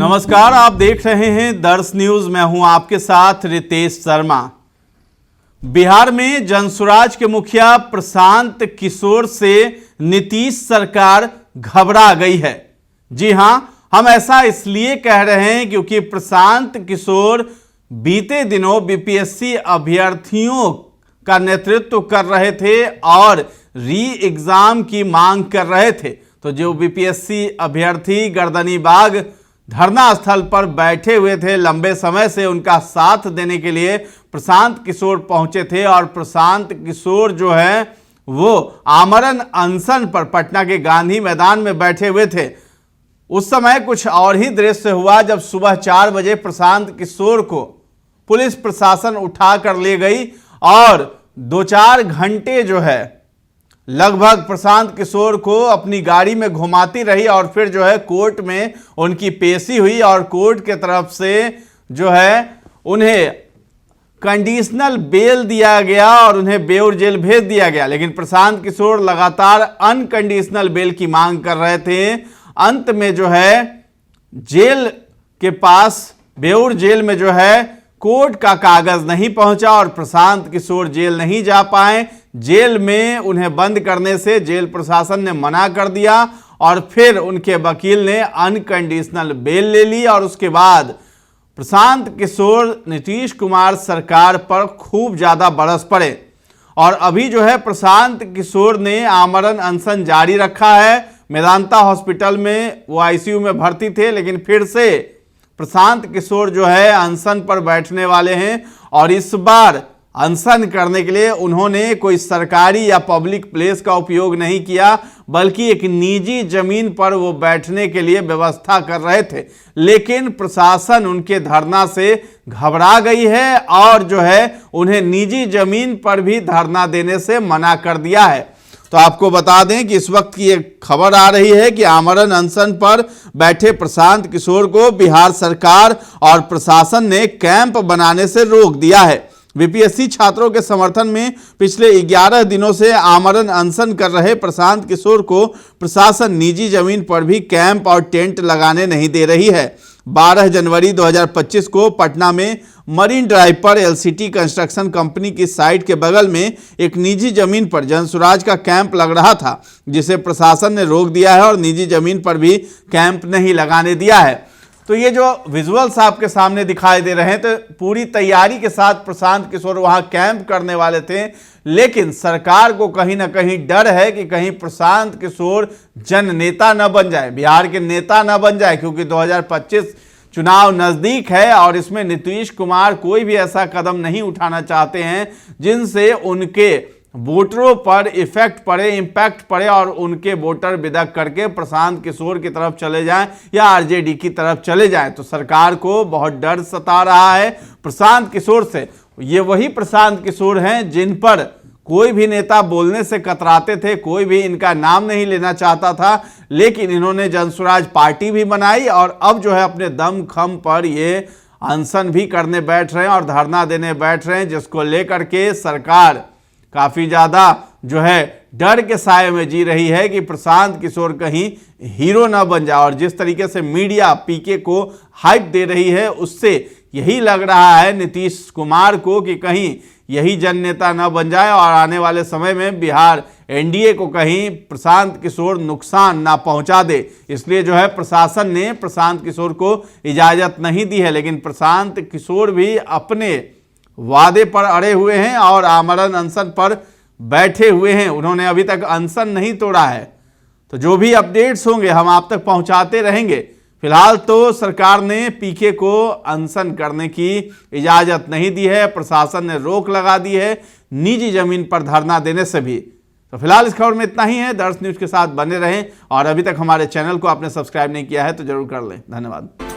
नमस्कार, आप देख रहे हैं दर्श न्यूज। मैं हूं आपके साथ रितेश शर्मा। बिहार में जनसुराज के मुखिया प्रशांत किशोर से नीतीश सरकार घबरा गई है। जी हां, हम ऐसा इसलिए कह रहे हैं क्योंकि प्रशांत किशोर बीते दिनों बीपीएससी अभ्यर्थियों का नेतृत्व कर रहे थे और री एग्जाम की मांग कर रहे थे। तो जो बीपीएससी अभ्यर्थी गर्दनीबाग धरना स्थल पर बैठे हुए थे, लंबे समय से उनका साथ देने के लिए प्रशांत किशोर पहुंचे थे और प्रशांत किशोर जो है वो आमरण अनशन पर पटना के गांधी मैदान में बैठे हुए थे। उस समय कुछ और ही दृश्य हुआ जब सुबह 4 बजे प्रशांत किशोर को पुलिस प्रशासन उठा कर ले गई और 2-4 घंटे जो है लगभग प्रशांत किशोर को अपनी गाड़ी में घुमाती रही और फिर जो है कोर्ट में उनकी पेशी हुई और कोर्ट के तरफ से जो है उन्हें कंडीशनल बेल दिया गया और उन्हें बेऊर जेल भेज दिया गया। लेकिन प्रशांत किशोर लगातार अनकंडीशनल बेल की मांग कर रहे थे। अंत में जो है जेल के पास बेऊर जेल में जो है कोर्ट का कागज नहीं पहुंचा और प्रशांत किशोर जेल नहीं जा पाए। जेल में उन्हें बंद करने से जेल प्रशासन ने मना कर दिया और फिर उनके वकील ने अनकंडीशनल बेल ले ली और उसके बाद प्रशांत किशोर नीतीश कुमार सरकार पर खूब ज़्यादा बरस पड़े। और अभी जो है प्रशांत किशोर ने आमरण अनशन जारी रखा है। मेदांता हॉस्पिटल में वो आईसीयू में भर्ती थे, लेकिन फिर से प्रशांत किशोर जो है अनशन पर बैठने वाले हैं और इस बार अनशन करने के लिए उन्होंने कोई सरकारी या पब्लिक प्लेस का उपयोग नहीं किया, बल्कि एक निजी जमीन पर वो बैठने के लिए व्यवस्था कर रहे थे। लेकिन प्रशासन उनके धरना से घबरा गई है और जो है उन्हें निजी जमीन पर भी धरना देने से मना कर दिया है। तो आपको बता दें कि इस वक्त की एक खबर आ रही है कि आमरण अनशन पर बैठे प्रशांत किशोर को बिहार सरकार और प्रशासन ने कैंप बनाने से रोक दिया है। बीपीएससी छात्रों के समर्थन में पिछले 11 दिनों से आमरण अनशन कर रहे प्रशांत किशोर को प्रशासन निजी जमीन पर भी कैंप और टेंट लगाने नहीं दे रही है। 12 जनवरी 2025 को पटना में मरीन ड्राइव पर एलसीटी कंस्ट्रक्शन कंपनी की साइट के बगल में एक निजी जमीन पर जनसुराज का कैंप लग रहा था, जिसे प्रशासन ने रोक दिया है और निजी जमीन पर भी कैंप नहीं लगाने दिया है। तो ये जो विजुअल्स आपके सामने दिखाई दे रहे हैं, तो पूरी तैयारी के साथ प्रशांत किशोर वहां कैंप करने वाले थे, लेकिन सरकार को कहीं ना कहीं डर है कि कहीं प्रशांत किशोर जन नेता न बन जाए, बिहार के नेता न बन जाए, क्योंकि 2025 चुनाव नजदीक है और इसमें नीतीश कुमार कोई भी ऐसा कदम नहीं उठाना चाहते हैं जिनसे उनके वोटरों पर इफेक्ट पड़े, इंपैक्ट पड़े और उनके वोटर विदक करके प्रशांत किशोर की तरफ चले जाएं या आरजेडी की तरफ चले जाएं। तो सरकार को बहुत डर सता रहा है प्रशांत किशोर से। ये वही प्रशांत किशोर हैं जिन पर कोई भी नेता बोलने से कतराते थे, कोई भी इनका नाम नहीं लेना चाहता था, लेकिन इन्होंने जनसुराज पार्टी भी बनाई और अब जो है अपने दम खम पर ये अनशन भी करने बैठ रहे हैं और धरना देने बैठ रहे हैं, जिसको लेकर के सरकार काफ़ी ज़्यादा जो है डर के साए में जी रही है कि प्रशांत किशोर कहीं हीरो ना बन जाए। और जिस तरीके से मीडिया पीके को हाइप दे रही है, उससे यही लग रहा है नीतीश कुमार को कि कहीं यही जन नेता न बन जाए और आने वाले समय में बिहार एनडीए को कहीं प्रशांत किशोर नुकसान ना पहुंचा दे। इसलिए जो है प्रशासन ने प्रशांत किशोर को इजाज़त नहीं दी है, लेकिन प्रशांत किशोर भी अपने वादे पर अड़े हुए हैं और आमरण अनशन पर बैठे हुए हैं। उन्होंने अभी तक अनशन नहीं तोड़ा है। तो जो भी अपडेट्स होंगे हम आप तक पहुंचाते रहेंगे। फिलहाल तो सरकार ने पीके को अनशन करने की इजाज़त नहीं दी है, प्रशासन ने रोक लगा दी है निजी जमीन पर धरना देने से भी। तो फिलहाल इस खबर में इतना ही है। दर्श न्यूज़ के साथ बने रहें और अभी तक हमारे चैनल को आपने सब्सक्राइब नहीं किया है तो जरूर कर लें। धन्यवाद।